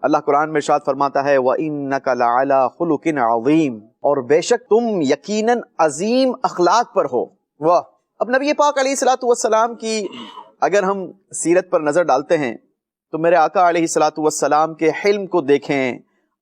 اللہ قرآن میں ارشاد فرماتا ہے وَإِنَّكَ لَعَلَىٰ خُلُقٍ عَظِيمٍ، اور بے شک تم یقیناً عظیم اخلاق پر ہو۔ واہ! اب نبی پاک علیہ الصلوۃ والسلام کی اگر ہم سیرت پر نظر ڈالتے ہیں تو میرے آقا علیہ الصلوۃ والسلام کے حلم کو دیکھیں،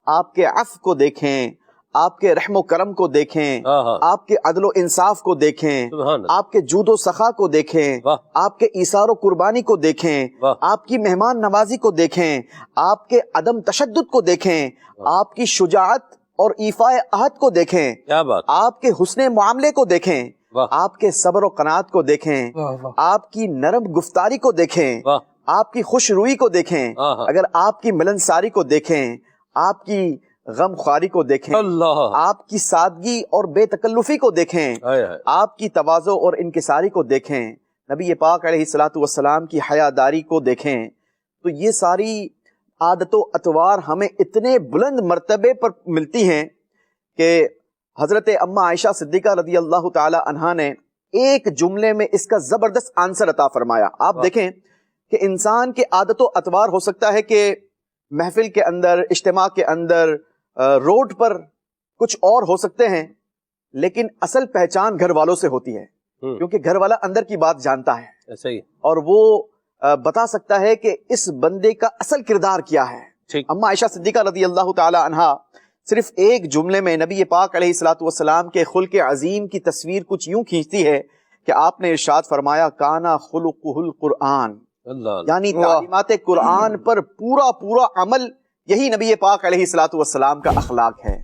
آپ کے عفو کو دیکھیں، آپ کے رحم و کرم کو دیکھیں، آپ کے عدل و انصاف کو دیکھیں، آپ کے جود و سخا کو دیکھیں، آپ کے ایثار و قربانی کو دیکھیں، آپ کی مہمان نوازی کو دیکھیں، آپ کے عدم تشدد کو دیکھیں، آپ کی شجاعت اور ایفاء عہد کو دیکھیں، آپ کے حسن معاملے کو دیکھیں، آپ کے صبر و قناعت کو دیکھیں، آپ کی نرم گفتاری کو دیکھیں، آپ کی خوش روئی کو دیکھیں، اگر آپ کی ملنساری کو دیکھیں، آپ کی غم خواری کو دیکھیں، آپ کی سادگی اور بے تکلفی کو دیکھیں، آپ کی تواضع اور انکساری کو دیکھیں، نبی پاک علیہ الصلوۃ والسلام کی حیاداری کو دیکھیں، تو یہ ساری عادت و اطوار ہمیں اتنے بلند مرتبے پر ملتی ہیں کہ حضرت اماں عائشہ صدیقہ رضی اللہ تعالی عنہا نے ایک جملے میں اس کا زبردست آنسر عطا فرمایا۔ آپ دیکھیں کہ انسان کے عادت و اطوار ہو سکتا ہے کہ محفل کے اندر، اجتماع کے اندر، روڈ پر کچھ اور ہو سکتے ہیں، لیکن اصل پہچان گھر والوں سے ہوتی ہے، کیونکہ گھر والا اندر کی بات جانتا ہے اور وہ بتا سکتا ہے کہ اس بندے کا اصل کردار کیا ہے۔ اماں عائشہ صدیقہ رضی اللہ تعالی عنہا صرف ایک جملے میں نبی پاک علیہ الصلوۃ والسلام کے خلق عظیم کی تصویر کچھ یوں کھینچتی ہے کہ آپ نے ارشاد فرمایا کانا خلقہ القرآن، یعنی تعلیمات قرآن پر پورا عمل، یہی نبی پاک علیہ الصلوۃ والسلام کا اخلاق ہے۔